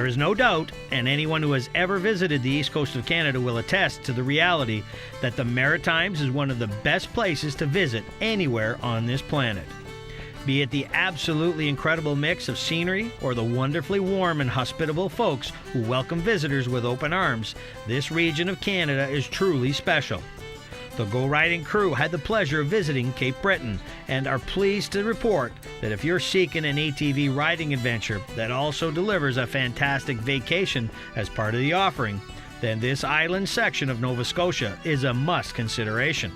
There is no doubt, and anyone who has ever visited the east coast of Canada will attest to the reality that the Maritimes is one of the best places to visit anywhere on this planet. Be it the absolutely incredible mix of scenery or the wonderfully warm and hospitable folks who welcome visitors with open arms, this region of Canada is truly special. The GoRiding crew had the pleasure of visiting Cape Breton and are pleased to report that if you're seeking an ATV riding adventure that also delivers a fantastic vacation as part of the offering, then this island section of Nova Scotia is a must consideration.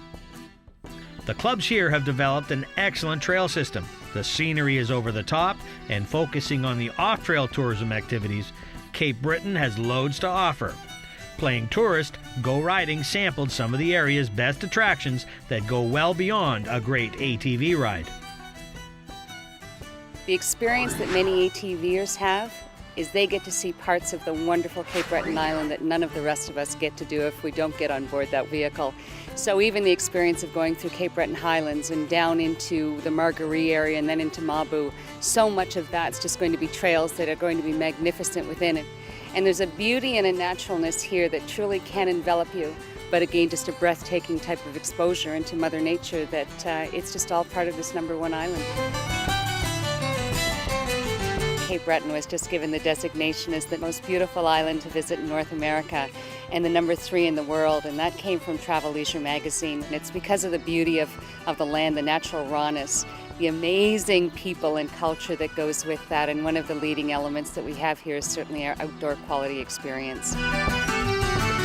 The clubs here have developed an excellent trail system. The scenery is over the top, and focusing on the off-trail tourism activities, Cape Breton has loads to offer. Playing tourist, GoRiding sampled some of the area's best attractions that go well beyond a great ATV ride. The experience that many ATVers have is they get to see parts of the wonderful Cape Breton Island that none of the rest of us get to do if we don't get on board that vehicle. So even the experience of going through Cape Breton Highlands and down into the Margaree area and then into Mabu, so much of that's just going to be trails that are going to be magnificent within it. And there's a beauty and a naturalness here that truly can envelop you, but again, just a breathtaking type of exposure into Mother Nature that it's just all part of this #1 island. Cape Breton was just given the designation as the most beautiful island to visit in North America and the #3 in the world, and that came from Travel Leisure magazine. And it's because of the beauty of the land, the natural rawness, the amazing people and culture that goes with that, and one of the leading elements that we have here is certainly our outdoor quality experience.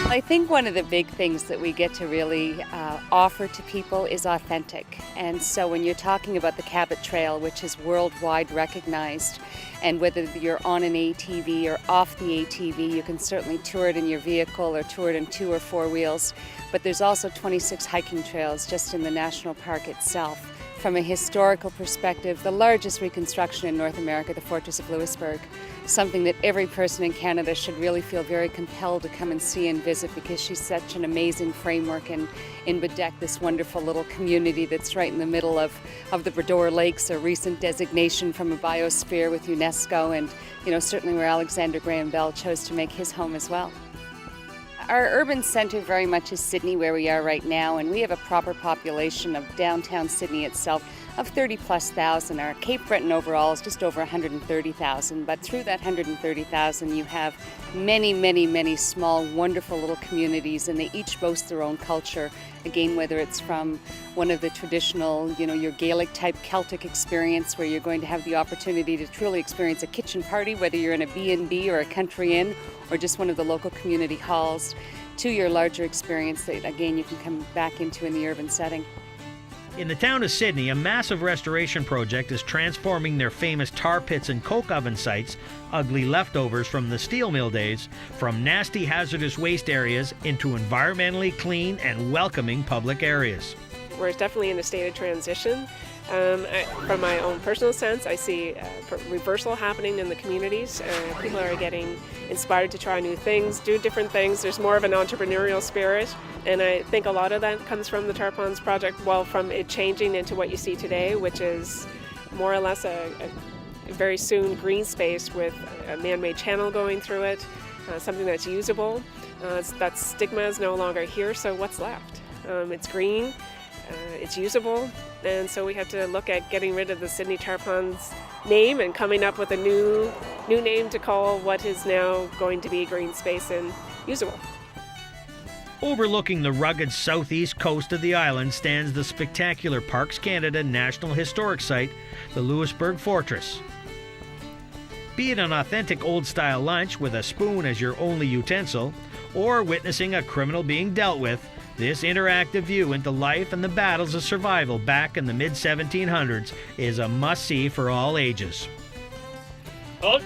I think one of the big things that we get to really offer to people is authentic. And so when you're talking about the Cabot Trail, which is worldwide recognized, and whether you're on an ATV or off the ATV, you can certainly tour it in your vehicle or tour it in 2 or 4 wheels. But there's also 26 hiking trails just in the national park itself. From a historical perspective, the largest reconstruction in North America, the Fortress of Louisbourg, something that every person in Canada should really feel very compelled to come and see and visit, because she's such an amazing framework, and in Bedeck, this wonderful little community that's right in the middle of the Bredor Lakes, a recent designation from a biosphere with UNESCO, and certainly where Alexander Graham Bell chose to make his home as well. Our urban centre very much is Sydney, where we are right now, and we have a proper population of downtown Sydney itself of 30,000+. Our Cape Breton overall is just over 130,000, but through that 130,000 you have many, many, many small, wonderful little communities, and they each boast their own culture. Again, whether it's from one of the traditional, your Gaelic-type Celtic experience, where you're going to have the opportunity to truly experience a kitchen party, whether you're in a B&B or a country inn, or just one of the local community halls, to your larger experience that, again, you can come back into in the urban setting. In the town of Sydney, a massive restoration project is transforming their famous tar pits and coke oven sites, ugly leftovers from the steel mill days, from nasty hazardous waste areas into environmentally clean and welcoming public areas. We're definitely in a state of transition. From my own personal sense, I see a reversal happening in the communities. People are getting inspired to try new things, do different things. There's more of an entrepreneurial spirit, and I think a lot of that comes from the Tar Ponds project, well, from it changing into what you see today, which is more or less a very soon green space with a man-made channel going through it, something that's usable. That stigma is no longer here, so what's left? It's green. It's usable, and so we have to look at getting rid of the Sydney Tar Ponds name and coming up with a new name to call what is now going to be green space and usable. Overlooking the rugged southeast coast of the island stands the spectacular Parks Canada National Historic Site, the Louisbourg Fortress. Be it an authentic old-style lunch with a spoon as your only utensil, or witnessing a criminal being dealt with, this interactive view into life and the battles of survival back in the mid-1700s is a must-see for all ages. Hulk,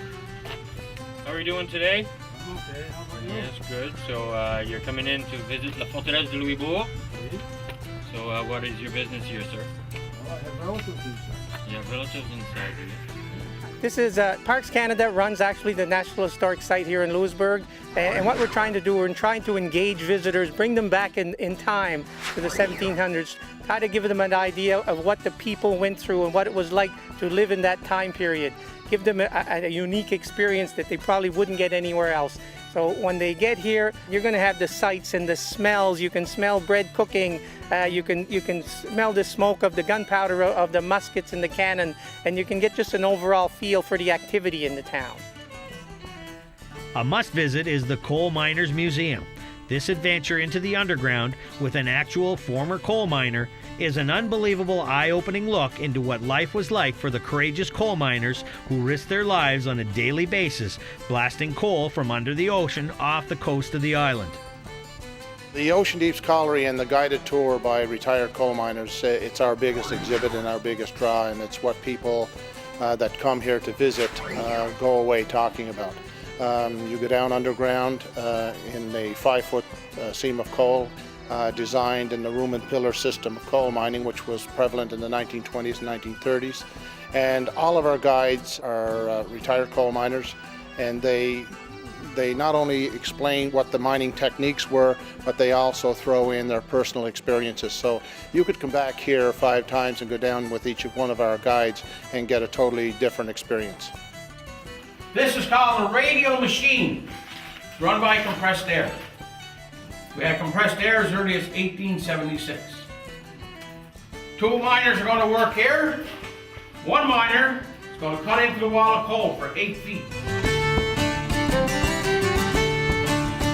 how are you doing today? I'm okay, how about you? Yes, good. So you're coming in to visit La Forteresse de Louisbourg. Okay. So what is your business here, sir? Well, I have relatives inside. You have relatives inside here. This is Parks Canada runs actually the National Historic Site here in Louisbourg, and what we're trying to do, we're trying to engage visitors, bring them back in time to the 1700s try to give them an idea of what the people went through and what it was like to live in that time period. Give them a unique experience that they probably wouldn't get anywhere else. So when they get here, you're going to have the sights and the smells. You can smell bread cooking. You can smell the smoke of the gunpowder of the muskets and the cannon, and you can get just an overall feel for the activity in the town. A must visit is the Coal Miners Museum. This adventure into the underground with an actual former coal miner is an unbelievable eye-opening look into what life was like for the courageous coal miners who risked their lives on a daily basis blasting coal from under the ocean off the coast of the island. The Ocean Deeps Colliery and the guided tour by retired coal miners, it's our biggest exhibit and our biggest draw, and it's what people that come here to visit go away talking about. You go down underground in a 5-foot seam of coal, designed in the room and pillar system of coal mining, which was prevalent in the 1920s and 1930s. And all of our guides are retired coal miners, and they not only explain what the mining techniques were, but they also throw in their personal experiences. So you could come back here 5 times and go down with each one of our guides and get a totally different experience. This is called a radial machine. It's run by compressed air. We had compressed air as early as 1876. 2 miners are going to work here. 1 miner is going to cut into the wall of coal for 8 feet.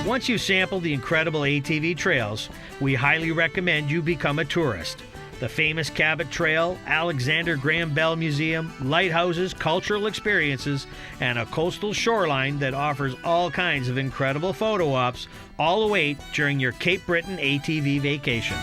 Once you sample the incredible ATV trails, we highly recommend you become a tourist. The famous Cabot Trail, Alexander Graham Bell Museum, lighthouses, cultural experiences, and a coastal shoreline that offers all kinds of incredible photo ops all await during your Cape Breton ATV vacation.